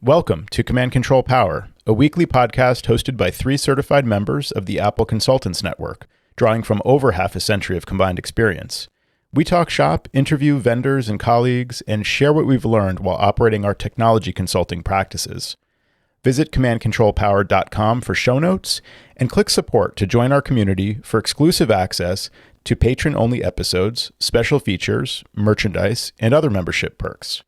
Welcome to Command Control Power, a weekly podcast hosted by 3 certified members of the Apple Consultants Network, drawing from over half a century of combined experience. We talk shop, interview vendors and colleagues, and share what we've learned while operating our technology consulting practices. Visit commandcontrolpower.com for show notes and click support to join our community for exclusive access to patron-only episodes, special features, merchandise, and other membership perks.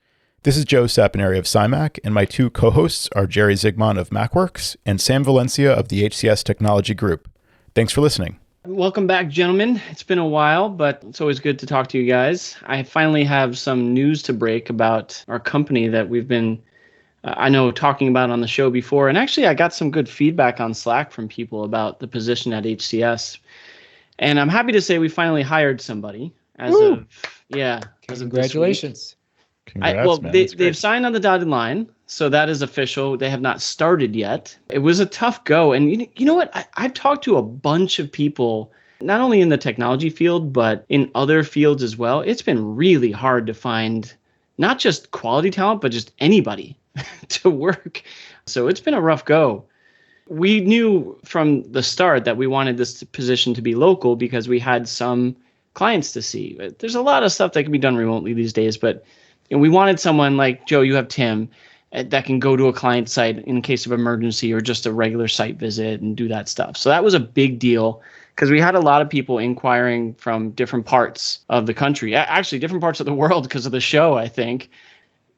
This is Joe Saponari of CIMAC, and my 2 co-hosts are Jerry Zigman of MacWorks and Sam Valencia of the HCS Technology Group. Thanks for listening. Welcome back, gentlemen. It's been a while, but it's always good to talk to you guys. I finally have some news to break about our company that we've been, talking about on the show before. And actually, I got some good feedback on Slack from people about the position at HCS. And I'm happy to say we finally hired somebody as of Congratulations. They've signed on the dotted line, so that is official. They have not started yet. It was a tough go. And you know what? I've talked to a bunch of people, not only in the technology field, but in other fields as well. It's been really hard to find not just quality talent, but just anybody to work. So it's been a rough go. We knew from the start that we wanted this position to be local because we had some clients to see. There's a lot of stuff that can be done remotely these days, but we wanted someone like Joe, you have Tim, that can go to a client site in case of emergency or just a regular site visit and do that stuff. So that was a big deal because we had a lot of people inquiring from different parts of the country, actually different parts of the world because of the show, I think.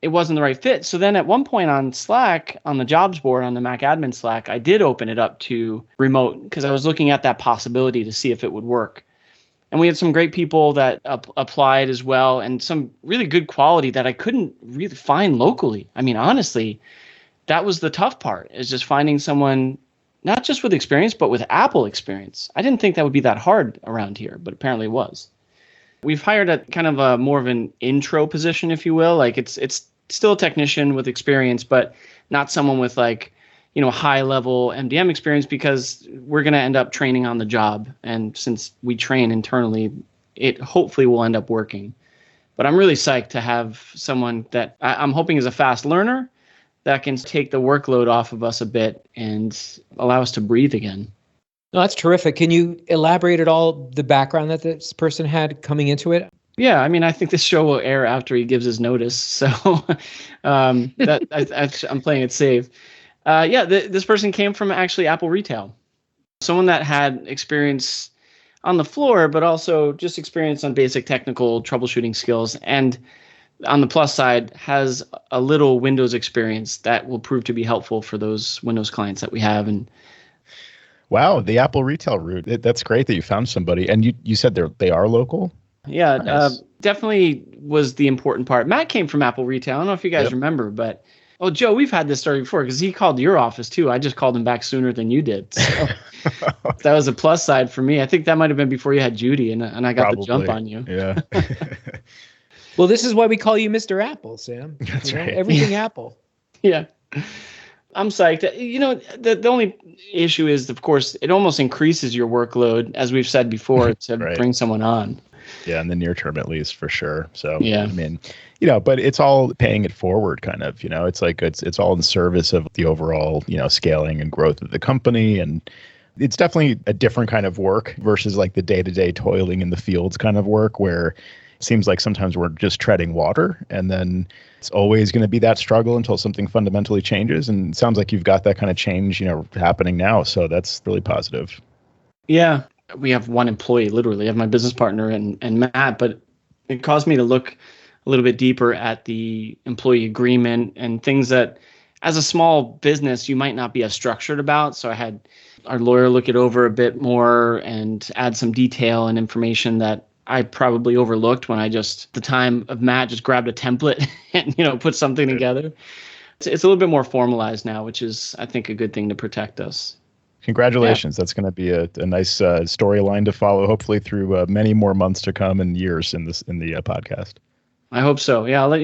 It wasn't the right fit. So then at one point on Slack, on the jobs board, on the Mac admin Slack, I did open it up to remote because I was looking at that possibility to see if it would work. And we had some great people that applied as well, and some really good quality that I couldn't really find locally. I mean, honestly, that was the tough part, is just finding someone not just with experience, but with Apple experience. I didn't think that would be that hard around here, but apparently it was. We've hired a kind of a more of an intro position, if you will. Like it's still a technician with experience, but not someone with high level MDM experience, because we're going to end up training on the job. And since we train internally, it hopefully will end up working. But I'm really psyched to have someone that I'm hoping is a fast learner that can take the workload off of us a bit and allow us to breathe again. No, that's terrific. Can you elaborate at all the background that this person had coming into it? Yeah, I mean, I think this show will air after he gives his notice. So I'm playing it safe. This person came from actually Apple retail. Someone that had experience on the floor, but also just experience on basic technical troubleshooting skills. And on the plus side, has a little Windows experience that will prove to be helpful for those Windows clients that we have. And wow, the Apple retail route. That's great that you found somebody. And you said they are local? Yeah, nice. Definitely was the important part. Matt came from Apple retail. I don't know if you guys remember, but Joe, we've had this story before because he called your office too. I just called him back sooner than you did. So that was a plus side for me. I think that might have been before you had Judy, and I got Probably. the jump on you. Yeah. Well, this is why we call you Mr. Apple, Sam. That's right. Everything Apple. Yeah. I'm psyched. The only issue is, of course, it almost increases your workload, as we've said before, to Right. bring someone on. Yeah, in the near term at least, for sure. So yeah. I mean, but it's all paying it forward, kind of. It's like it's all in service of the overall, scaling and growth of the company, and it's definitely a different kind of work versus like the day-to-day toiling in the fields kind of work, where it seems like sometimes we're just treading water, and then it's always going to be that struggle until something fundamentally changes. And it sounds like you've got that kind of change, happening now. So that's really positive. Yeah. We have one employee, literally. I have my business partner and Matt, but it caused me to look a little bit deeper at the employee agreement and things that, as a small business, you might not be as structured about. So I had our lawyer look it over a bit more and add some detail and information that I probably overlooked when the time of Matt just grabbed a template and, put something together. It's a little bit more formalized now, which is, I think, a good thing to protect us. Congratulations. Yeah. That's going to be a nice storyline to follow, hopefully through many more months to come and years in the podcast. I hope so. Yeah, I'll let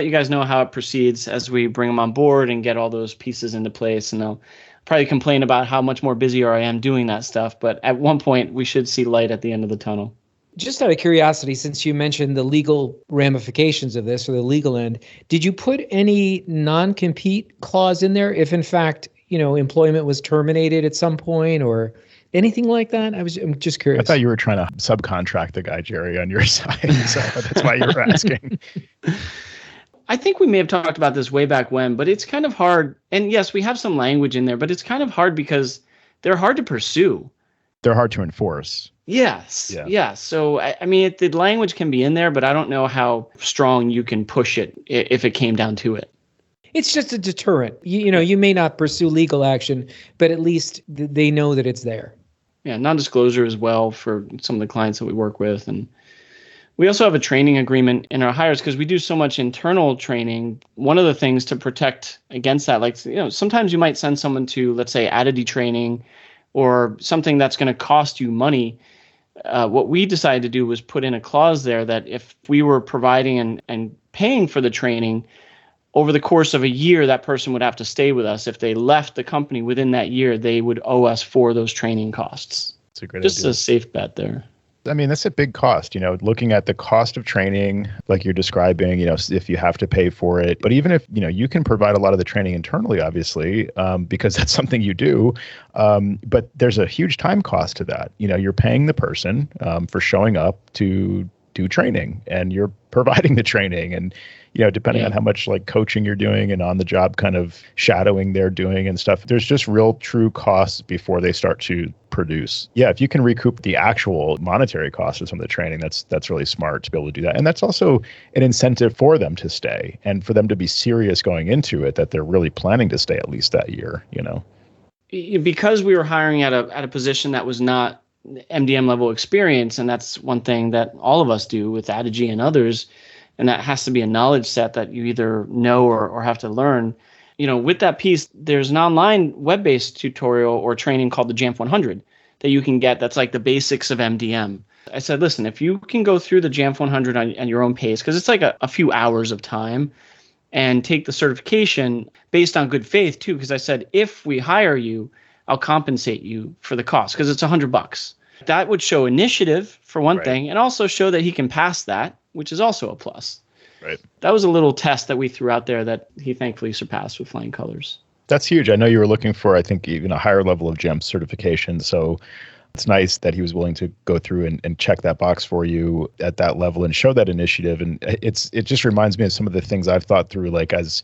you guys know how it proceeds as we bring them on board and get all those pieces into place. And I'll probably complain about how much more busier I am doing that stuff. But at one point, we should see light at the end of the tunnel. Just out of curiosity, since you mentioned the legal ramifications of this or the legal end, did you put any non-compete clause in there if in fact, employment was terminated at some point or anything like that? I'm just curious. I thought you were trying to subcontract the guy, Jerry, on your side. So that's why you were asking. I think we may have talked about this way back when, but it's kind of hard. And yes, we have some language in there, but it's kind of hard because they're hard to pursue. They're hard to enforce. Yes. Yeah. So, the language can be in there, but I don't know how strong you can push it if it came down to it. It's just a deterrent. You may not pursue legal action, but at least they know that it's there. Yeah. Non-disclosure as well for some of the clients that we work with. And we also have a training agreement in our hires because we do so much internal training. One of the things to protect against that, sometimes you might send someone to, let's say, ADDI training or something that's going to cost you money. What we decided to do was put in a clause there that if we were providing and paying for the training over the course of a year, that person would have to stay with us. If they left the company within that year, they would owe us for those training costs. That's a great Just idea. a safe bet there. That's a big cost, looking at the cost of training, like you're describing, if you have to pay for it. But even if, you can provide a lot of the training internally, obviously, because that's something you do. But there's a huge time cost to that. You're paying the person for showing up to do training and you're providing the training and, depending on how much like coaching you're doing and on the job kind of shadowing they're doing and stuff, there's just real true costs before they start to produce. Yeah, if you can recoup the actual monetary cost of some of the training, that's really smart to be able to do that. And that's also an incentive for them to stay and for them to be serious going into it, that they're really planning to stay at least that year, Because we were hiring at a position that was not MDM level experience, and that's one thing that all of us do with ADDI and others, and that has to be a knowledge set that you either know or have to learn. With that piece, there's an online web-based tutorial or training called the JAMP 100 that you can get. That's like the basics of MDM. I said, listen, if you can go through the JAMP 100 on your own pace, because it's like a few hours of time, and take the certification based on good faith too, because I said, if we hire you, I'll compensate you for the cost because it's $100. That would show initiative for one thing, and also show that he can pass that, which is also a plus. Right. That was a little test that we threw out there that he thankfully surpassed with flying colors. That's huge. I know you were looking for, I think, even a higher level of JAMP certification. So it's nice that he was willing to go through and check that box for you at that level and show that initiative. And it just reminds me of some of the things I've thought through, like as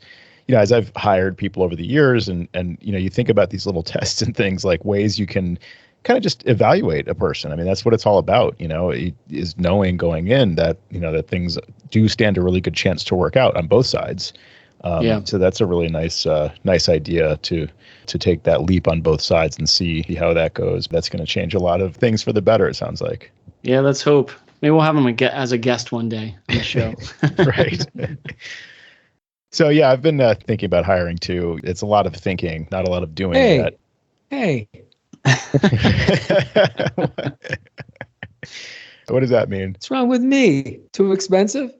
I've hired people over the years and you think about these little tests and things like ways you can kind of just evaluate a person. That's what it's all about, is knowing going in that, that things do stand a really good chance to work out on both sides. So that's a really nice idea to take that leap on both sides and see how that goes. That's going to change a lot of things for the better, it sounds like. Yeah, let's hope. Maybe we'll have him as a guest one day on the show. Right. So yeah, I've been thinking about hiring too. It's a lot of thinking, not a lot of doing yet. Hey. What does that mean? What's wrong with me? Too expensive?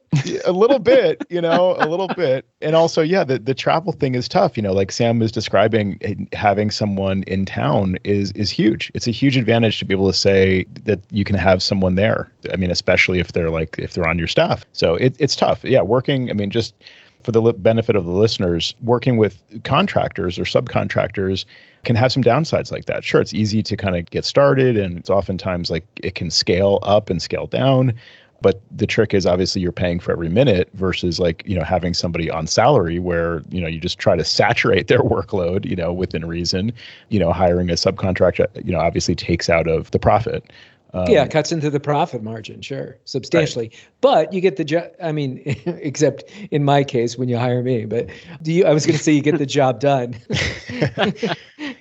A little bit, a little bit. And also, the travel thing is tough. Like Sam was describing, having someone in town is huge. It's a huge advantage to be able to say that you can have someone there. Especially if they're on your staff. So it's tough. Yeah, working, just for the benefit of the listeners, working with contractors or subcontractors can have some downsides like that. Sure, it's easy to kind of get started, and it's oftentimes like it can scale up and scale down. But the trick is obviously you're paying for every minute versus having somebody on salary where, you just try to saturate their workload, within reason. Hiring a subcontractor, obviously takes out of the profit. Cuts into the profit margin, sure, substantially. Right. But you get the job. Except in my case, when you hire me. But I was going to say you get the job done.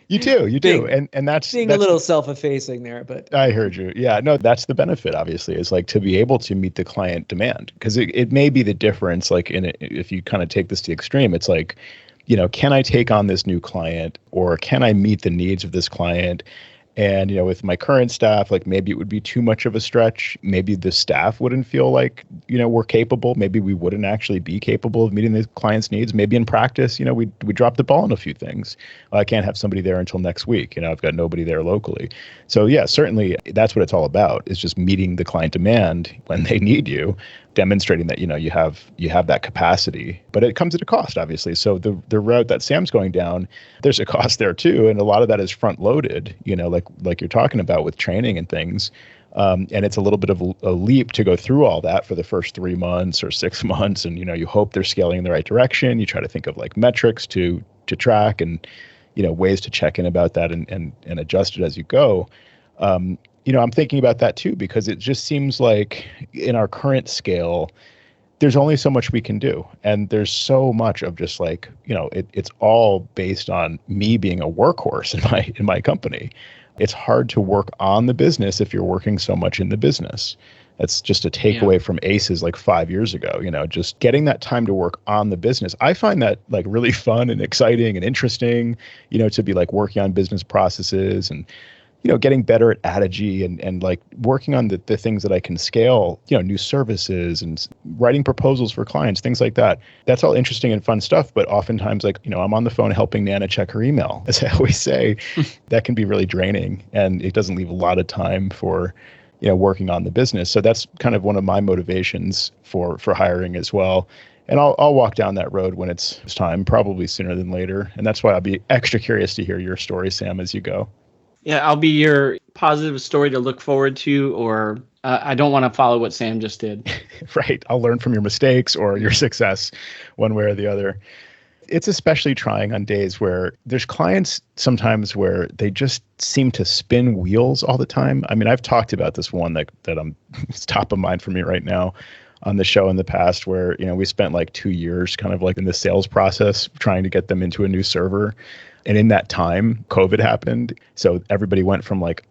You do, and that's a little self-effacing there. But I heard you. Yeah, no, that's the benefit. Obviously, is like to be able to meet the client demand, because it may be the difference. Like if you kind of take this to the extreme, it's like, can I take on this new client, or can I meet the needs of this client? And, with my current staff, like maybe it would be too much of a stretch. Maybe the staff wouldn't feel like, we're capable. Maybe we wouldn't actually be capable of meeting the client's needs. Maybe in practice, we dropped the ball on a few things. I can't have somebody there until next week. I've got nobody there locally. So yeah, certainly that's what it's all about, is just meeting the client demand when they need you, demonstrating that, you have that capacity. But it comes at a cost, obviously. So the route that Sam's going down, there's a cost there too. And a lot of that is front loaded, like you're talking about with training and things. And it's a little bit of a leap to go through all that for the first 3 months or 6 months. And, you hope they're scaling in the right direction. You try to think of like metrics to track and, ways to check in about that and adjust it as you go. I'm thinking about that too, because it just seems like in our current scale, there's only so much we can do. And there's so much of just like, it's all based on me being a workhorse in my company. It's hard to work on the business if you're working so much in the business. That's just a takeaway from ACEs like 5 years ago, just getting that time to work on the business. I find that like really fun and exciting and interesting, to be like working on business processes and, getting better at strategy and like working on the things that I can scale, new services and writing proposals for clients, things like that. That's all interesting and fun stuff. But oftentimes, like, I'm on the phone helping Nana check her email. As I always say, that can be really draining, and it doesn't leave a lot of time for, working on the business. So that's kind of one of my motivations for hiring as well. And I'll walk down that road when it's time, probably sooner than later. And that's why I'll be extra curious to hear your story, Sam, as you go. Yeah, I'll be your positive story to look forward to, or I don't want to follow what Sam just did. Right. I'll learn from your mistakes or your success one way or the other. It's especially trying on days where there's clients sometimes where they just seem to spin wheels all the time. I mean, I've talked about this one that it's top of mind for me right now on the show in the past, where, we spent like 2 years kind of like in the sales process trying to get them into a new server. And in that time, COVID happened. So everybody went from like,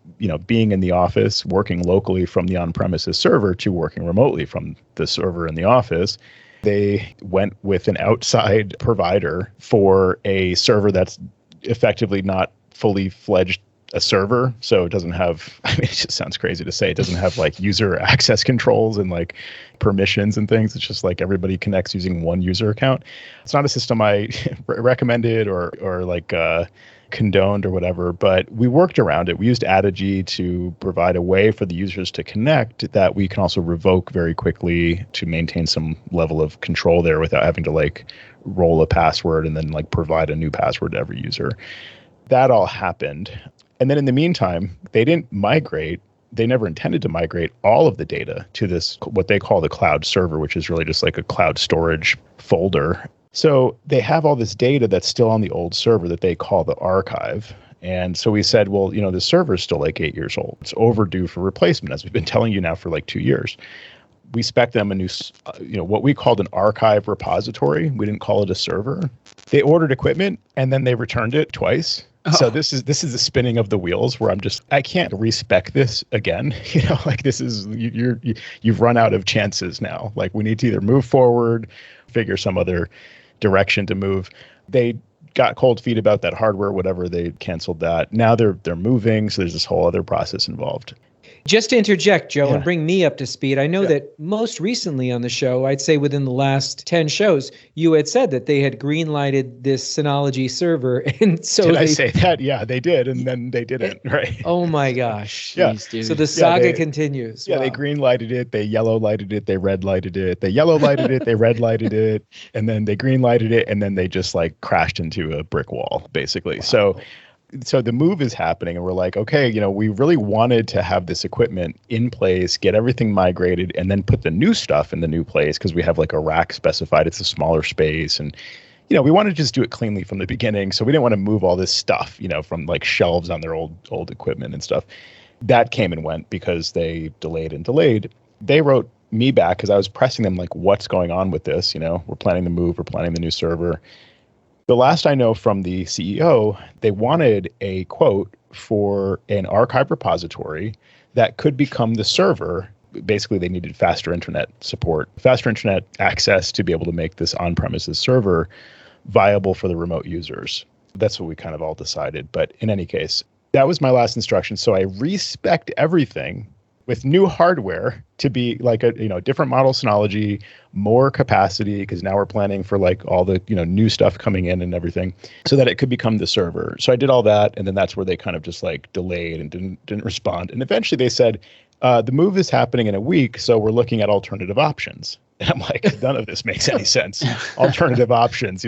being in the office, working locally from the on-premises server to working remotely from the server in the office. They went with an outside provider for a server that's effectively not fully fledged a server. So it doesn't have, it just sounds crazy to say, it doesn't have like user access controls and like permissions and things. It's just like everybody connects using one user account. It's not a system I recommended or like condoned or whatever, but we worked around it. We used strategy to provide a way for the users to connect that we can also revoke very quickly to maintain some level of control there without having to like roll a password and then like provide a new password to every user. That all happened. And then in the meantime, they didn't migrate. They never intended to migrate all of the data to this, what they call the cloud server, which is really just like a cloud storage folder. So they have all this data that's still on the old server that they call the archive. And so we said, well, the server is still like 8 years old. It's overdue for replacement, as we've been telling you now for like 2 years. We spec'd them a new, what we called an archive repository. We didn't call it a server. They ordered equipment and then they returned it twice. Oh. So this is the spinning of the wheels where I can't respec this again. Like this is, you've run out of chances now. Like we need to either move forward, figure some other direction to move. They got cold feet about that hardware, whatever, they canceled that. Now they're moving. So there's this whole other process involved. Just to interject, Joe, and bring me up to speed, I know that most recently on the show, I'd say within the last 10 shows, you had said that they had green-lighted this Synology server. And so did I say that? Yeah, they did, and then they didn't, right? Oh my gosh. Jeez, dude. So the saga continues. Yeah, wow. They green-lighted it, they yellow-lighted it, they red-lighted it, they yellow-lighted it, they red-lighted it, and then they green-lighted it, and then they just like crashed into a brick wall, basically. Wow. So the move is happening and we're like, okay, we really wanted to have this equipment in place, get everything migrated, and then put the new stuff in the new place because we have like a rack specified. It's a smaller space. And, we wanted to just do it cleanly from the beginning. So we didn't want to move all this stuff, from like shelves on their old equipment and stuff. That came and went because they delayed and delayed. They wrote me back because I was pressing them like, what's going on with this? We're planning the move, we're planning the new server. The last I know from the CEO, they wanted a quote for an archive repository that could become the server. Basically, they needed faster internet support, faster internet access to be able to make this on-premises server viable for the remote users. That's what we kind of all decided. But in any case, That was my last instruction. So I respec'd everything with new hardware to be like a different model Synology, more capacity, because now we're planning for like all the new stuff coming in and everything, so that it could become the server. So I did all that, and then that's where they kind of just like delayed and didn't respond. And eventually they said, the move is happening in a week, so we're looking at alternative options. And I'm like, none of this makes any sense. Alternative options,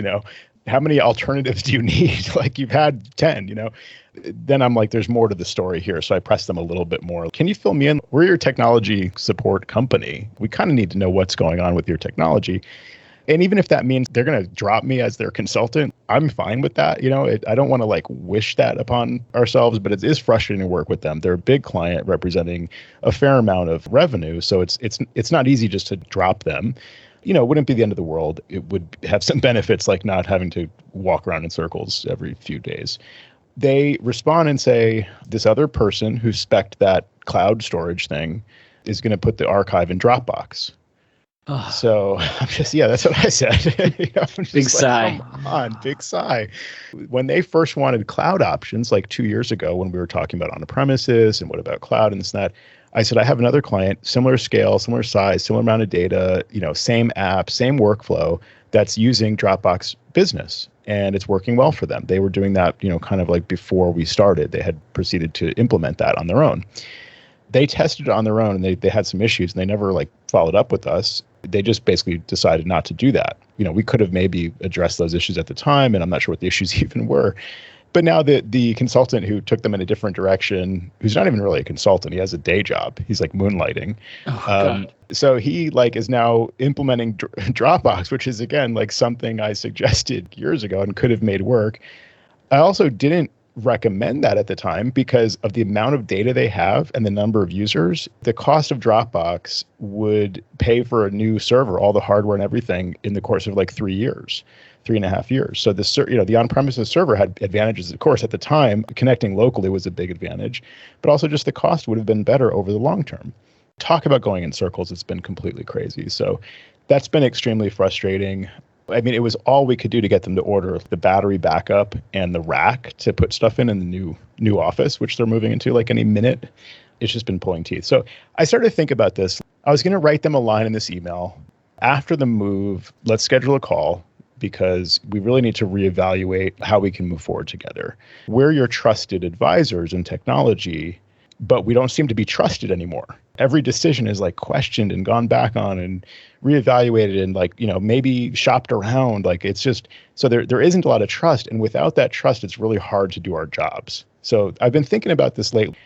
how many alternatives do you need? Like, you've had 10, Then I'm like, there's more to the story here. So I pressed them a little bit more. Can you fill me in? We're your technology support company. We kind of need to know what's going on with your technology. And even if that means they're going to drop me as their consultant, I'm fine with that. I don't want to like wish that upon ourselves, but it is frustrating to work with them. They're a big client representing a fair amount of revenue. So it's not easy just to drop them. It wouldn't be the end of the world. It would have some benefits, like not having to walk around in circles every few days. They respond and say, this other person who spec'd that cloud storage thing is going to put the archive in Dropbox. Oh. So I'm just, that's what I said. Big sigh. Come on, big sigh. When they first wanted cloud options, like 2 years ago, when we were talking about on-premises and what about cloud and this and that, I said, I have another client, similar scale, similar size, similar amount of data, same app, same workflow, that's using Dropbox Business. And it's working well for them. They were doing that, kind of like before we started. They had proceeded to implement that on their own. They tested it on their own, and they had some issues, and they never like followed up with us. They just basically decided not to do that. We could have maybe addressed those issues at the time, and I'm not sure what the issues even were. But now the consultant who took them in a different direction, who's not even really a consultant, he has a day job. He's like moonlighting. God. So he like is now implementing Dropbox, which is again like something I suggested years ago and could have made work. I also didn't recommend that at the time because of the amount of data they have and the number of users. The cost of Dropbox would pay for a new server, all the hardware and everything, in the course of like 3 years. 3.5 years. So the on-premises server had advantages, of course, at the time. Connecting locally was a big advantage, but also just the cost would have been better over the long term. Talk about going in circles. It's been completely crazy. So that's been extremely frustrating. I mean, it was all we could do to get them to order the battery backup and the rack to put stuff in the new office, which they're moving into like any minute. It's just been pulling teeth. So I started to think about this. I was going to write them a line in this email. After the move, let's schedule a call, because we really need to reevaluate how we can move forward together. We're your trusted advisors in technology, but we don't seem to be trusted anymore. Every decision is like questioned and gone back on and reevaluated and like, maybe shopped around. Like it's just, so there isn't a lot of trust. And without that trust, it's really hard to do our jobs. So I've been thinking about this lately.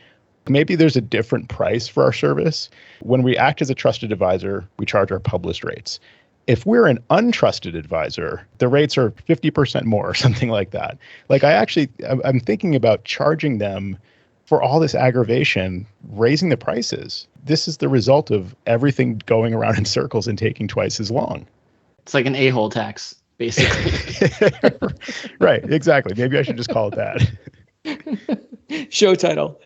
Maybe there's a different price for our service. When we act as a trusted advisor, we charge our published rates. If we're an untrusted advisor, the rates are 50% more or something like that. Like I'm thinking about charging them for all this aggravation, raising the prices. This is the result of everything going around in circles and taking twice as long. It's like an a-hole tax, basically. Right, exactly. Maybe I should just call it that. Show title.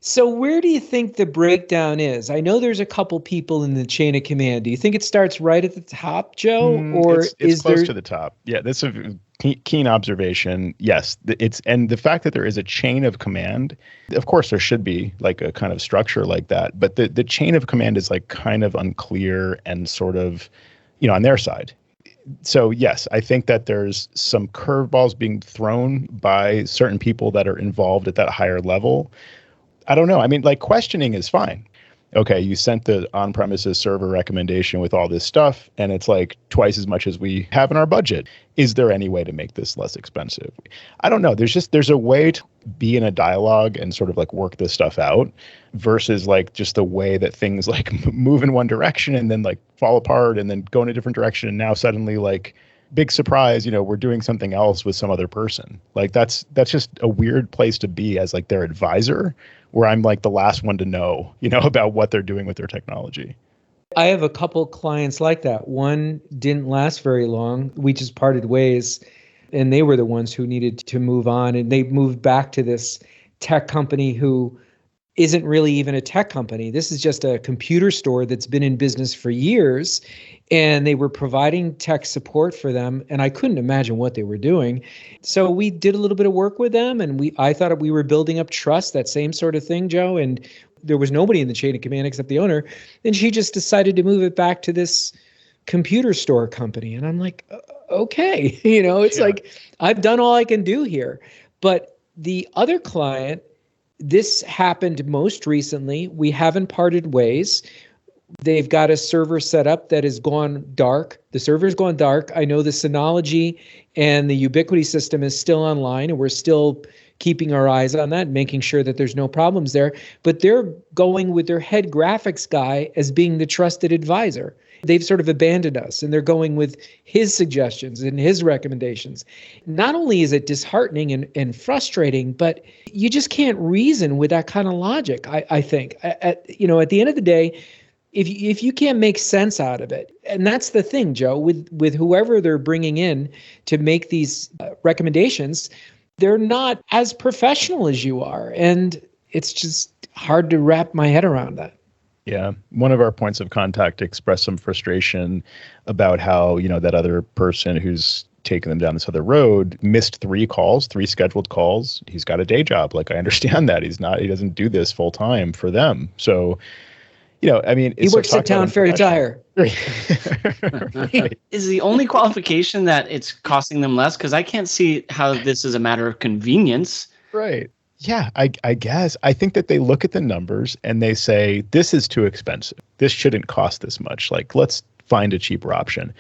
So where do you think the breakdown is? I know there's a couple people in the chain of command. Do you think it starts right at the top, Joe? Or it's close to the top? Yeah, that's a keen observation. Yes, and the fact that there is a chain of command, of course there should be like a kind of structure like that, but the chain of command is like kind of unclear and sort of, on their side. So yes, I think that there's some curveballs being thrown by certain people that are involved at that higher level. I don't know. I mean, like questioning is fine. Okay, you sent the on-premises server recommendation with all this stuff, and it's like twice as much as we have in our budget. Is there any way to make this less expensive? I don't know. There's a way to be in a dialogue and sort of like work this stuff out versus like just the way that things like move in one direction and then like fall apart and then go in a different direction. And now suddenly like big surprise, we're doing something else with some other person. Like that's just a weird place to be as like their advisor, where I'm like the last one to know, about what they're doing with their technology. I have a couple clients like that. One didn't last very long. We just parted ways, and they were the ones who needed to move on, and they moved back to this tech company who isn't really even a tech company. This is just a computer store that's been in business for years, and they were providing tech support for them, and I couldn't imagine what they were doing. So we did a little bit of work with them, and I thought we were building up trust, that same sort of thing, Joe, and there was nobody in the chain of command except the owner. And she just decided to move it back to this computer store company. And I'm like, okay, it's like, I've done all I can do here. But the other client, this happened most recently. We haven't parted ways. They've got a server set up that has gone dark. The server's gone dark. I know the Synology and the Ubiquiti system is still online, and we're still keeping our eyes on that, making sure that there's no problems there. But they're going with their head graphics guy as being the trusted advisor. They've sort of abandoned us, and they're going with his suggestions and his recommendations. Not only is it disheartening and frustrating, but you just can't reason with that kind of logic, I think. At the end of the day, if you can't make sense out of it, and that's the thing, Joe, with whoever they're bringing in to make these recommendations, they're not as professional as you are. And it's just hard to wrap my head around that. Yeah. One of our points of contact expressed some frustration about how, that other person who's taken them down this other road missed 3 scheduled calls. He's got a day job. Like, I understand that. He doesn't do this full time for them. So, he works at Town Fair Tire. Is the only qualification that it's costing them less? Because I can't see how this is a matter of convenience. Right. Yeah, I guess. I think that they look at the numbers and they say, this is too expensive. This shouldn't cost this much. Like, let's find a cheaper option.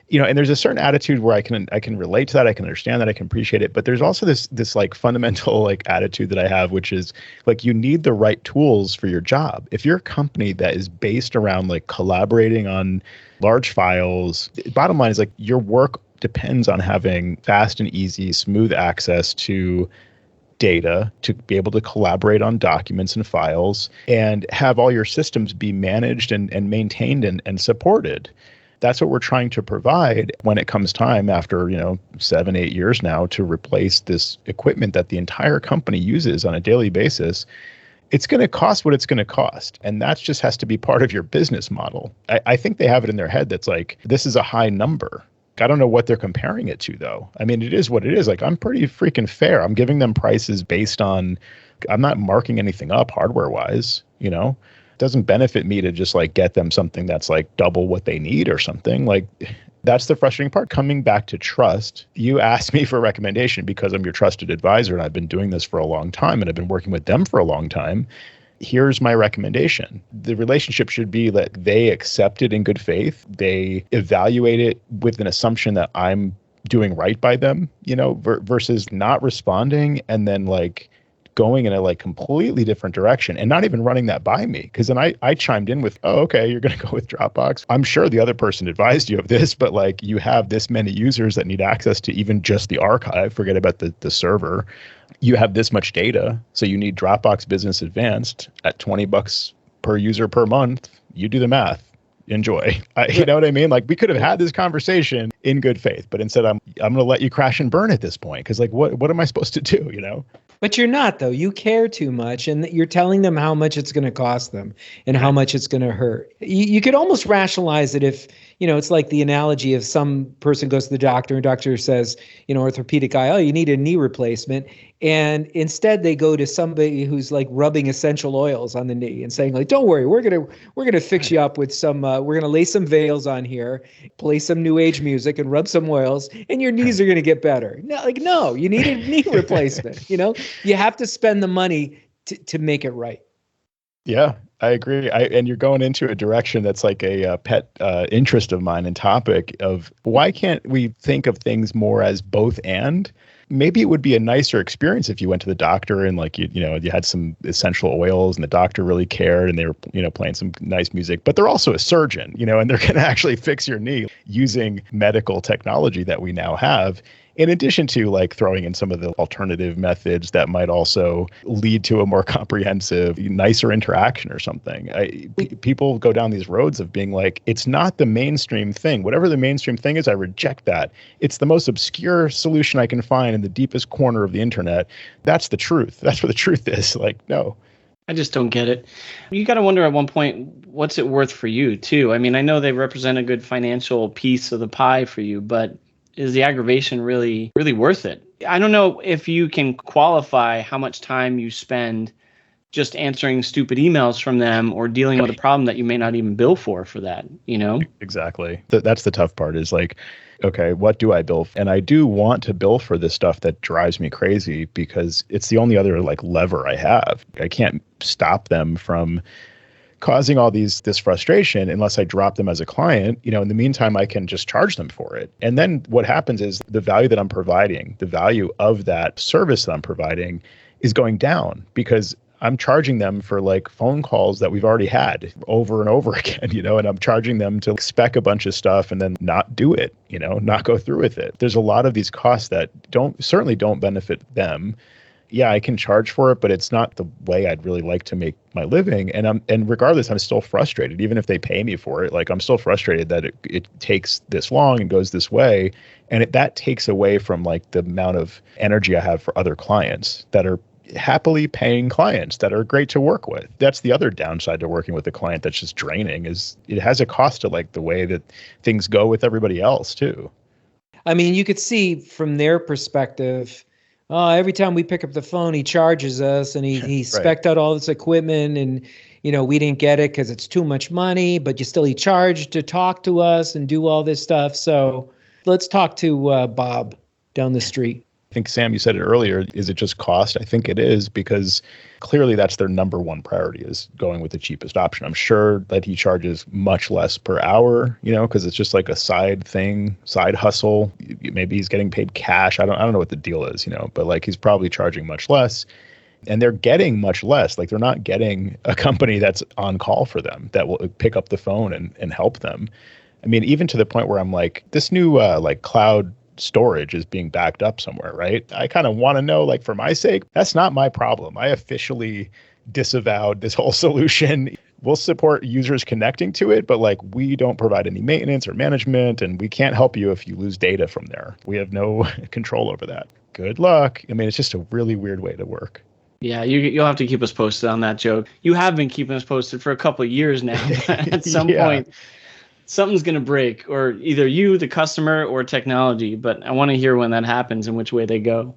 And there's a certain attitude where I can relate to that. I can understand that. I can appreciate it. But there's also this like fundamental like attitude that I have, which is like, you need the right tools for your job. If you're a company that is based around like collaborating on large files, bottom line is like, your work depends on having fast and easy, smooth access to data to be able to collaborate on documents and files and have all your systems be managed and maintained and supported. That's what we're trying to provide when it comes time after, 7-8 years now to replace this equipment that the entire company uses on a daily basis. It's going to cost what it's going to cost. And that just has to be part of your business model. I think they have it in their head that's like, this is a high number. I don't know what they're comparing it to, though. I mean, it is what it is. Like, I'm pretty freaking fair. I'm giving them prices based on, I'm not marking anything up hardware wise, It doesn't benefit me to just like get them something that's like double what they need or something. Like, that's the frustrating part. Coming back to trust, you asked me for a recommendation because I'm your trusted advisor and I've been doing this for a long time and I've been working with them for a long time. Here's my recommendation. The relationship should be that they accept it in good faith. They evaluate it with an assumption that I'm doing right by them, versus not responding and then like going in a like completely different direction and not even running that by me. Because then I chimed in with, oh, okay, you're going to go with Dropbox. I'm sure the other person advised you of this, but like, you have this many users that need access to even just the archive. Forget about the server. You have this much data, so you need Dropbox Business Advanced at $20 per user per month. You do the math. Enjoy. You know what I mean? Like, we could have had this conversation in good faith, but instead I'm going to let you crash and burn at this point. Because like, what am I supposed to do? But you're not, though. You care too much, and you're telling them how much it's going to cost them and how much it's going to hurt. You could almost rationalize it if, it's like the analogy of some person goes to the doctor and doctor says, orthopedic guy, oh, you need a knee replacement. And instead they go to somebody who's like rubbing essential oils on the knee and saying like, don't worry, we're going to fix you up with some, we're going to lay some veils on here, play some new age music and rub some oils and your knees are going to get better. No, you need a knee replacement. You have to spend the money to make it right. Yeah, I agree. And you're going into a direction that's like a pet interest of mine and topic of why can't we think of things more as both and? Maybe it would be a nicer experience if you went to the doctor and like, you had some essential oils and the doctor really cared and they were, playing some nice music, but they're also a surgeon, and they're going to actually fix your knee using medical technology that we now have. In addition to like throwing in some of the alternative methods that might also lead to a more comprehensive, nicer interaction or something. People go down these roads of being like, it's not the mainstream thing. Whatever the mainstream thing is, I reject that. It's the most obscure solution I can find in the deepest corner of the internet. That's the truth. That's where the truth is. Like, no. I just don't get it. You got to wonder at one point, what's it worth for you too? I mean, I know they represent a good financial piece of the pie for you, but is the aggravation really, really worth it? I don't know if you can qualify how much time you spend just answering stupid emails from them or dealing with a problem that you may not even bill for that, you know? Exactly. That's the tough part is like, okay, what do I bill? And I do want to bill for this stuff that drives me crazy because it's the only other like lever I have. I can't stop them from causing all this frustration unless I drop them as a client. In the meantime, I can just charge them for it. And then what happens is the value that I'm providing, the value of that service that I'm providing is going down because I'm charging them for like phone calls that we've already had over and over again, and I'm charging them to spec a bunch of stuff and then not do it, not go through with it. There's a lot of these costs that certainly don't benefit them. Yeah, I can charge for it, but it's not the way I'd really like to make my living. And regardless, I'm still frustrated. Even if they pay me for it, like I'm still frustrated that it takes this long and goes this way. And that takes away from like the amount of energy I have for other clients that are happily paying clients that are great to work with. That's the other downside to working with a client that's just draining is it has a cost to like the way that things go with everybody else too. I mean, you could see from their perspective, every time we pick up the phone, he charges us and he Right. spec'd out all this equipment and, we didn't get it because it's too much money, but he charged to talk to us and do all this stuff. So let's talk to Bob down the street. I think, Sam, you said it earlier. Is it just cost? I think it is because clearly that's their number one priority is going with the cheapest option. I'm sure that he charges much less per hour, because it's just like a side thing, side hustle. Maybe he's getting paid cash. I don't know what the deal is, but like he's probably charging much less and they're getting much less. Like they're not getting a company that's on call for them that will pick up the phone and help them. I mean, even to the point where I'm like, this new like cloud storage is being backed up somewhere, right? I kind of want to know, like, for my sake, that's not my problem. I officially disavowed this whole solution. We'll support users connecting to it, but like we don't provide any maintenance or management, and we can't help you if you lose data from there. We have no control over that. Good luck. I mean, it's just a really weird way to work. Yeah, you'll have to keep us posted on that, Joe. You have been keeping us posted for a couple of years now. At some point, something's going to break, or either you, the customer, or technology. But I want to hear when that happens and which way they go.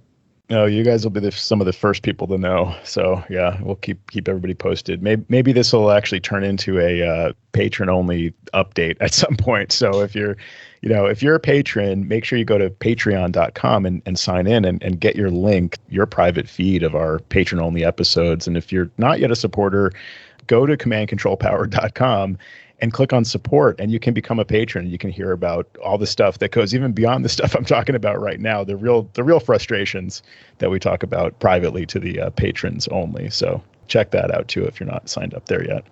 No, you guys will be some of the first people to know. So yeah, we'll keep everybody posted. Maybe this will actually turn into a patron-only update at some point. So if you're a patron, make sure you go to patreon.com and sign in and get your link, your private feed of our patron-only episodes. And if you're not yet a supporter, go to commandcontrolpower.com and click on support, and you can become a patron. You can hear about all the stuff that goes even beyond the stuff I'm talking about right now, the real frustrations that we talk about privately to the patrons only. So check that out too if you're not signed up there yet.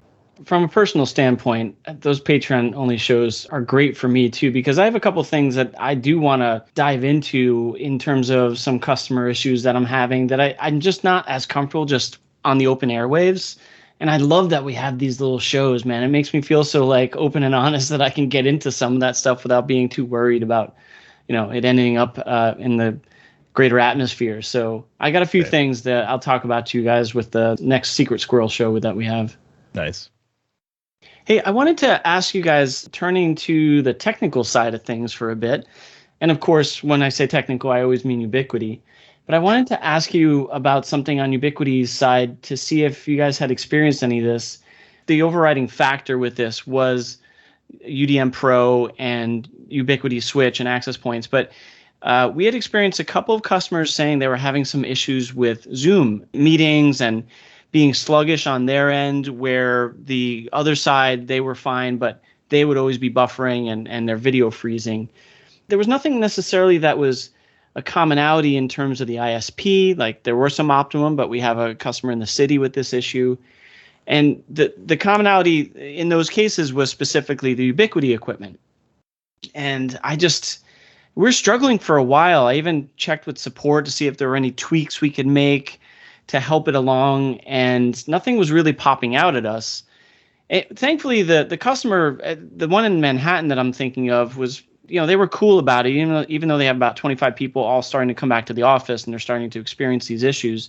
From a personal standpoint, those Patreon only shows are great for me too, because I have a couple things that I do want to dive into in terms of some customer issues that I'm having that I'm just not as comfortable just on the open airwaves. And I love that we have these little shows, man. It makes me feel so like open and honest that I can get into some of that stuff without being too worried about, it ending up in the greater atmosphere. So I got a few things that I'll talk about to you guys with the next Secret Squirrel show that we have. Nice. Hey, I wanted to ask you guys, turning to the technical side of things for a bit. And of course, when I say technical, I always mean Ubiquiti. But I wanted to ask you about something on Ubiquiti's side to see if you guys had experienced any of this. The overriding factor with this was UDM Pro and Ubiquiti Switch and access points. But we had experienced a couple of customers saying they were having some issues with Zoom meetings and being sluggish on their end, where the other side, they were fine, but they would always be buffering and their video freezing. There was nothing necessarily that was a commonality in terms of the ISP. Like there were some Optimum, but we have a customer in the city with this issue. And the commonality in those cases was specifically the Ubiquiti equipment. And we're struggling for a while. I even checked with support to see if there were any tweaks we could make to help it along, and nothing was really popping out at us. Thankfully, the customer, the one in Manhattan that I'm thinking of, was, they were cool about it, even though they have about 25 people all starting to come back to the office and they're starting to experience these issues.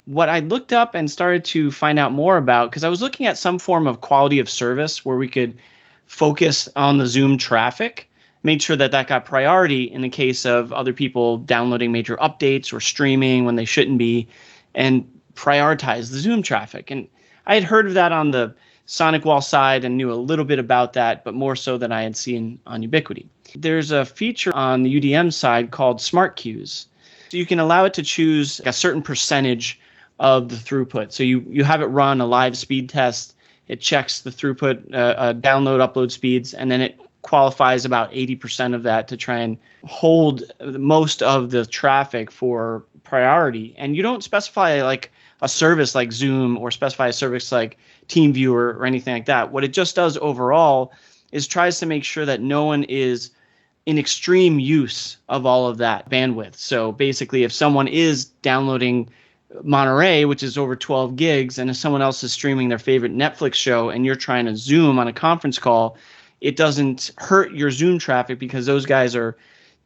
What I looked up and started to find out more about, because I was looking at some form of quality of service where we could focus on the Zoom traffic, made sure that that got priority in the case of other people downloading major updates or streaming when they shouldn't be, and prioritize the Zoom traffic. And I had heard of that on the Sonic Wall side and knew a little bit about that, but more so than I had seen on Ubiquiti. There's a feature on the UDM side called Smart Queues. So you can allow it to choose a certain percentage of the throughput. So you have it run a live speed test. It checks the throughput, download, upload speeds, and then it qualifies about 80% of that to try and hold most of the traffic for priority. And you don't specify like a service like Zoom or specify a service like TeamViewer or anything like that. What it just does overall is tries to make sure that no one is in extreme use of all of that bandwidth. So basically, if someone is downloading Monterey, which is over 12 gigs, and if someone else is streaming their favorite Netflix show and you're trying to Zoom on a conference call, it doesn't hurt your Zoom traffic because those guys are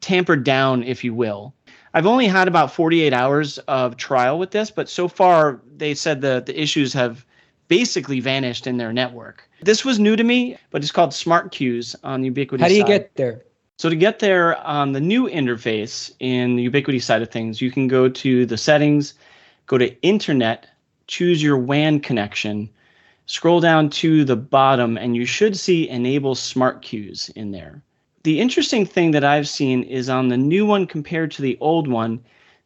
tampered down, if you will. I've only had about 48 hours of trial with this, but so far they said the issues have basically vanished in their network. This was new to me, but it's called Smart Queues on the Ubiquiti side. How do you get there? So to get there on the new interface in the Ubiquiti side of things, you can go to the settings, go to Internet, choose your WAN connection, scroll down to the bottom, and you should see Enable Smart Queues in there. The interesting thing that I've seen is on the new one compared to the old one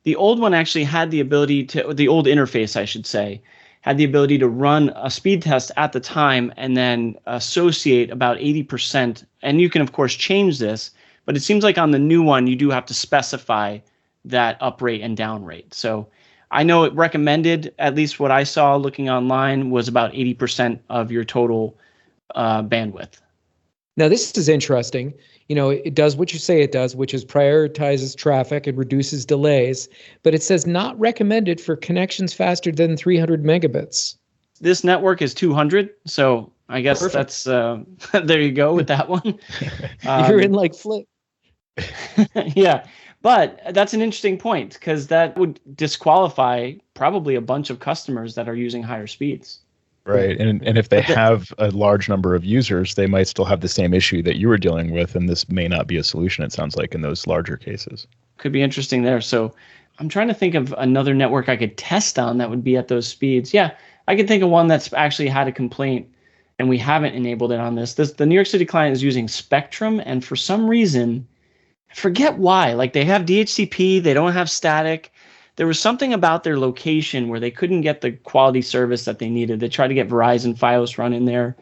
actually had the ability to, the old interface, I should say, had the ability to run a speed test at the time and then associate about 80%. And you can, of course, change this, but it seems like on the new one, you do have to specify that up rate and down rate. So I know it recommended, at least what I saw looking online, was about 80% of your total bandwidth. Now, this is interesting. You know, it does what you say it does, which is prioritizes traffic and reduces delays, but it says not recommended for connections faster than 300 megabits. This network is 200, so I guess Perfect. That's, there you go with that one. You're in like flip. Yeah, but that's an interesting point because that would disqualify probably a bunch of customers that are using higher speeds. Right. And if they have a large number of users, they might still have the same issue that you were dealing with. And this may not be a solution, it sounds like, in those larger cases. Could be interesting there. So I'm trying to think of another network I could test on that would be at those speeds. Yeah, I could think of one that's actually had a complaint and we haven't enabled it on this. The New York City client is using Spectrum. And for some reason, I forget why. Like they have DHCP, they don't have static. There was something about their location where they couldn't get the quality service that they needed. They tried to get Verizon Fios run in there,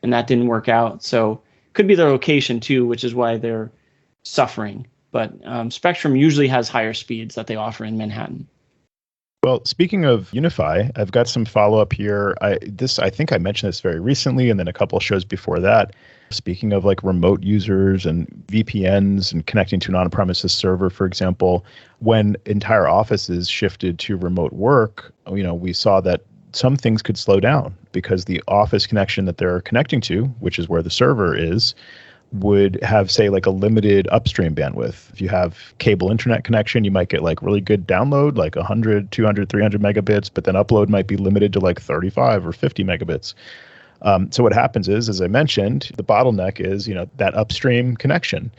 and that didn't work out. So could be their location too, which is why they're suffering. But Spectrum usually has higher speeds that they offer in Manhattan. Well, speaking of Unify, I've got some follow-up here. I think I mentioned this very recently, and then a couple of shows before that. Speaking of like remote users and VPNs and connecting to an on-premises server, for example, when entire offices shifted to remote work, we saw that some things could slow down because the office connection that they're connecting to, which is where the server is, would have, say, like a limited upstream bandwidth. If you have cable internet connection, you might get like really good download, like 100, 200, 300 megabits, but then upload might be limited to like 35 or 50 megabits. So what happens is, as I mentioned, the bottleneck is, that upstream connection.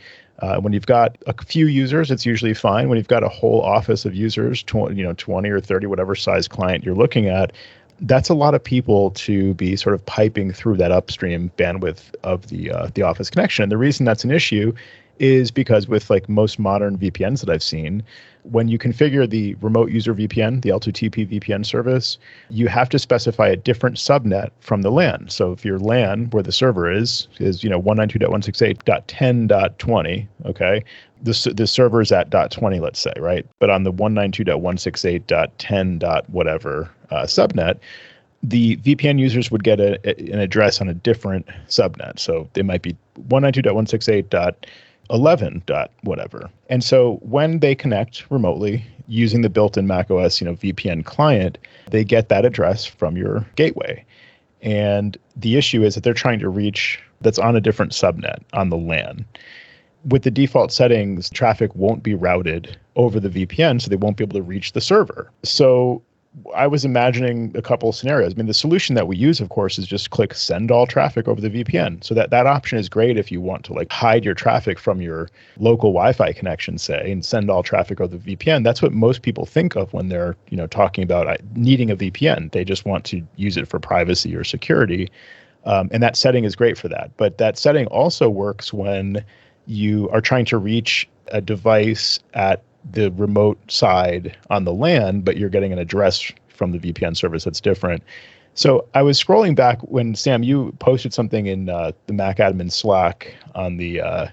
When you've got a few users, it's usually fine. When you've got a whole office of users, 20 or 30, whatever size client you're looking at, that's a lot of people to be sort of piping through that upstream bandwidth of the office connection. And the reason that's an issue is because with like most modern VPNs that I've seen, when you configure the remote user VPN, the L2TP VPN service, you have to specify a different subnet from the LAN. So if your LAN, where the server is 192.168.10.20, okay, the server is at .20, let's say, right? But on the 192.168.10. whatever subnet, the VPN users would get an address on a different subnet. So they might be 192.168.11. whatever. And so when they connect remotely using the built-in macOS, VPN client, they get that address from your gateway. And the issue is that they're trying to reach that's on a different subnet on the LAN. With the default settings, traffic won't be routed over the VPN, so they won't be able to reach the server. So I was imagining a couple of scenarios. I mean, the solution that we use, of course, is just click send all traffic over the VPN. So that option is great if you want to like hide your traffic from your local Wi-Fi connection, say, and send all traffic over the VPN. That's what most people think of when they're, talking about needing a VPN. They just want to use it for privacy or security. And that setting is great for that. But that setting also works when you are trying to reach a device at the remote side on the LAN, but you're getting an address from the VPN service that's different. So I was scrolling back when, Sam, you posted something in the Mac admin Slack on the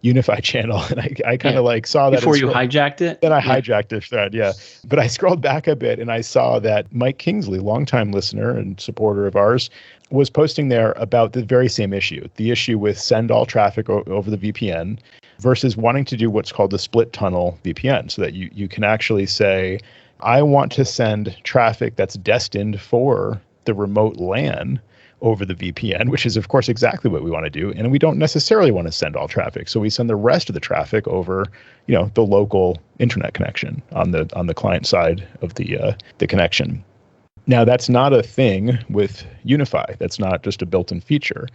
Unify channel, and I kind of like saw that before you hijacked it. Then I hijacked the thread, yeah. But I scrolled back a bit and I saw that Mike Kingsley, longtime listener and supporter of ours, was posting there about the very same issue, the issue with send all traffic over the VPN versus wanting to do what's called the split tunnel VPN, so that you can actually say, I want to send traffic that's destined for the remote LAN over the VPN, which is, of course, exactly what we want to do. And we don't necessarily want to send all traffic. So we send the rest of the traffic over, the local internet connection on the client side of the connection. Now, that's not a thing with Unify. That's not just a built-in feature.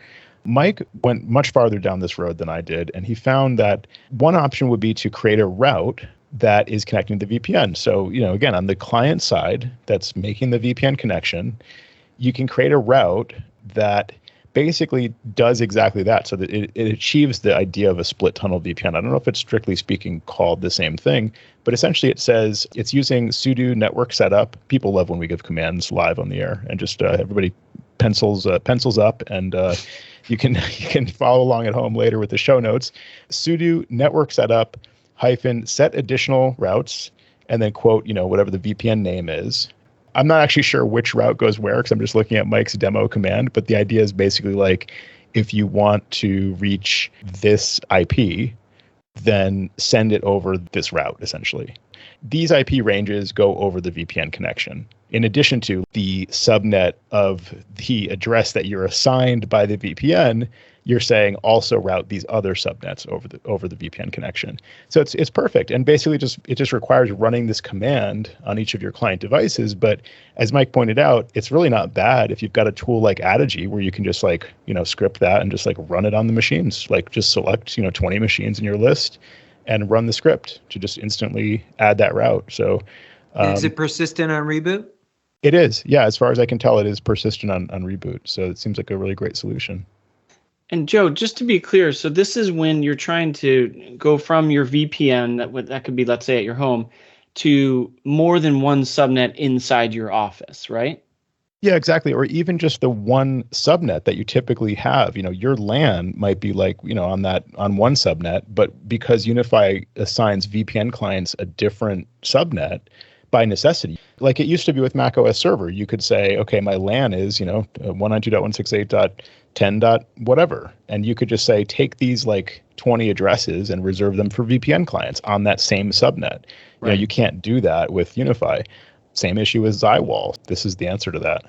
Mike went much farther down this road than I did, and he found that one option would be to create a route that is connecting to the VPN. So, again, on the client side that's making the VPN connection, you can create a route that basically does exactly that, so that it achieves the idea of a split tunnel VPN. I don't know if it's strictly speaking called the same thing, but essentially it says it's using sudo network setup. People love when we give commands live on the air, and just everybody pencils up, and you can follow along at home later with the show notes. Sudo network setup - set additional routes, and then quote, whatever the VPN name is. I'm not actually sure which route goes where, because I'm just looking at Mike's demo command, but the idea is basically like, if you want to reach this IP, then send it over this route, essentially. These IP ranges go over the VPN connection, in addition to the subnet of the address that you're assigned by the VPN. You're saying also route these other subnets over the VPN connection. So it's perfect, and basically it just requires running this command on each of your client devices. But as Mike pointed out, it's really not bad if you've got a tool like Adigi where you can just script that and just run it on the machines. Just select 20 machines in your list and run the script to just instantly add that route. So is it persistent on reboot? It is, yeah. As far as I can tell, it is persistent on reboot. So it seems like a really great solution. And Joe, just to be clear, so this is when you're trying to go from your VPN, that could be, let's say, at your home, to more than one subnet inside your office, right? Yeah, exactly. Or even just the one subnet that you typically have. Your LAN might be on one subnet, but because Unify assigns VPN clients a different subnet by necessity, like it used to be with Mac OS Server, you could say, okay, my LAN is 192.168.10. whatever, and you could just say, take these 20 addresses and reserve them for VPN clients on that same subnet. Right. You can't do that with Unify. Same issue with Zywall. This is the answer to that.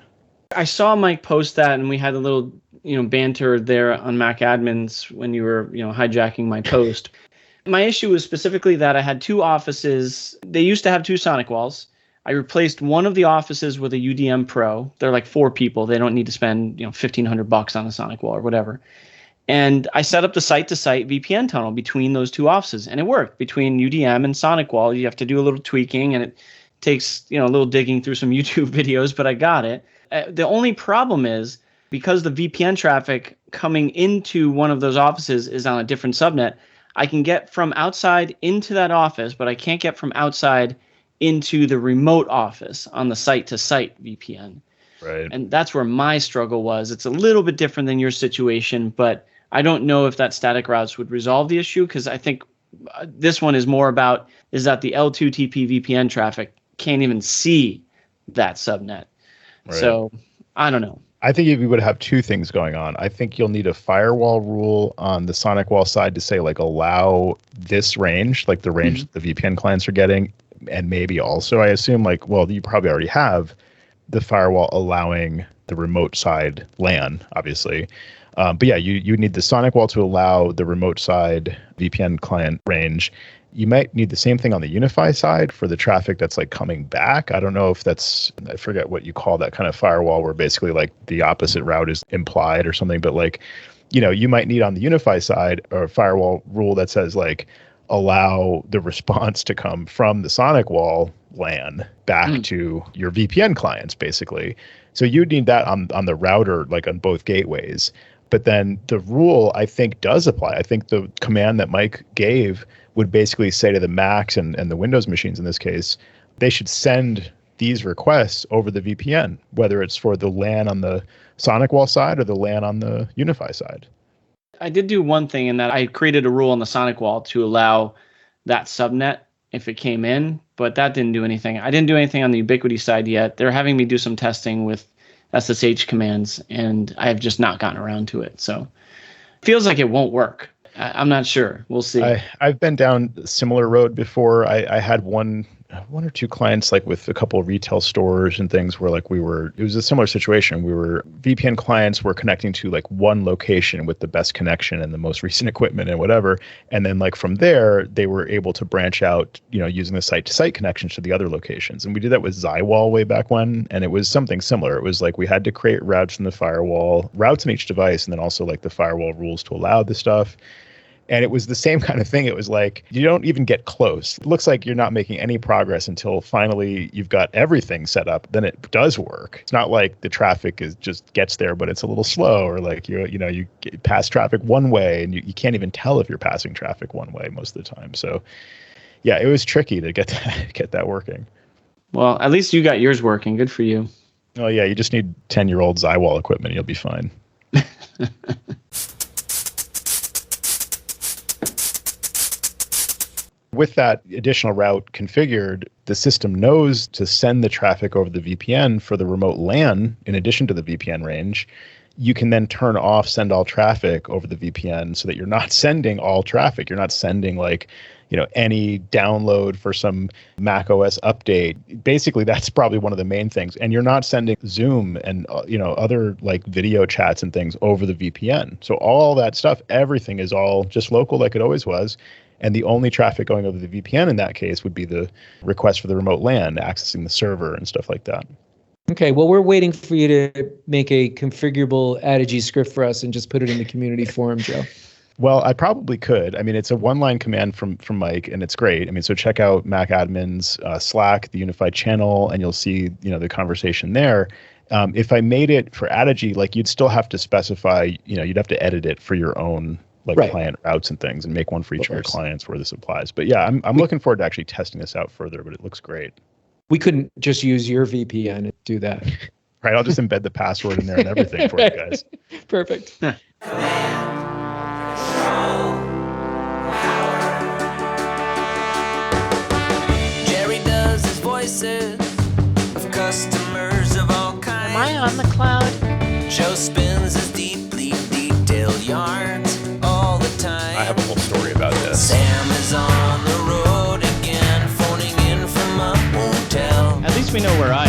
I saw Mike post that, and we had a little banter there on Mac admins when you were hijacking my post. My issue was specifically that I had two offices. They used to have two Sonic walls. I replaced one of the offices with a UDM Pro. They're like 4 people. They don't need to spend $1,500 on a Sonic wall or whatever. And I set up the site-to-site VPN tunnel between those two offices, and it worked. Between UDM and Sonic wall, you have to do a little tweaking, and it takes a little digging through some YouTube videos, but I got it. The only problem is, because the VPN traffic coming into one of those offices is on a different subnet, I can get from outside into that office, but I can't get from outside into the remote office on the site-to-site VPN. Right. And that's where my struggle was. It's a little bit different than your situation, but I don't know if that static routes would resolve the issue, because I think this one is more about is that the L2TP VPN traffic can't even see that subnet. Right. So I don't know. I think you would have two things going on. I think you'll need a firewall rule on the Sonic wall side to say allow this range, the range that the VPN clients are getting. And maybe also, I assume you probably already have the firewall allowing the remote side LAN, obviously. But yeah, you need the sonic wall to allow the remote side VPN client range. You might need the same thing on the Unify side for the traffic that's like coming back. I don't know if I forget what you call that kind of firewall where basically like the opposite route is implied or something. But like, you might need on the Unify side a firewall rule that says like, allow the response to come from the sonic wall LAN back to your VPN clients, basically. So you'd need that on the router, like on both gateways. But then the rule, I think, does apply. I think the command that Mike gave would basically say to the Macs and the Windows machines in this case, they should send these requests over the VPN, whether it's for the LAN on the sonic wall side or the LAN on the Unify side. I did do one thing in that I created a rule on the sonic wall to allow that subnet if it came in, but that didn't do anything. I didn't do anything on the Ubiquiti side yet. They're having me do some testing with SSH commands, and I have just not gotten around to it. So it feels like it won't work. I'm not sure. We'll see. I've been down a similar road before. I had one or two clients like with a couple of retail stores and things where like it was a similar situation. VPN clients were connecting to like one location with the best connection and the most recent equipment and whatever. And then like from there, they were able to branch out, using the site to site connections to the other locations. And we did that with Zywall way back when. And it was something similar. It was like we had to create routes in the firewall, routes in each device, and then also like the firewall rules to allow the stuff. And it was the same kind of thing. It was like, you don't even get close. It looks like you're not making any progress until finally you've got everything set up. Then it does work. It's not like the traffic just gets there, but it's a little slow, or like you pass traffic one way and you can't even tell if you're passing traffic one way most of the time. So yeah, it was tricky to get that working. Well, at least you got yours working. Good for you. Oh yeah, you just need 10-year-old Zywall equipment. You'll be fine. With that additional route configured, the system knows to send the traffic over the VPN for the remote LAN in addition to the VPN range. You can then turn off send all traffic over the VPN so that you're not sending all traffic. You're not sending like, any download for some Mac OS update. Basically, that's probably one of the main things. And you're not sending Zoom and, other like video chats and things over the VPN. So all that stuff, everything is all just local like it always was. And the only traffic going over the VPN in that case would be the request for the remote LAN, accessing the server and stuff like that. Okay, well, we're waiting for you to make a configurable Adigi script for us and just put it in the community forum, Joe. Well, I probably could. I mean, it's a one-line command from Mike, and it's great. I mean, so check out Mac Admin's Slack, the unified channel, and you'll see, the conversation there. If I made it for Adigi, like you'd still have to specify, you'd have to edit it for your own client routes and things, and make one for each of your clients where this applies. But yeah, I'm looking forward to actually testing this out further, but it looks great. We couldn't just use your VPN and do that. Right, I'll just embed the password in there and everything for you guys. Perfect. Jerry does his voices of customers of all kinds. Am I on the cloud? Joe spins his deeply detailed yarns all the time. I have a whole story about this. Sam is on the road again, phoning in from a hotel. At least we know where I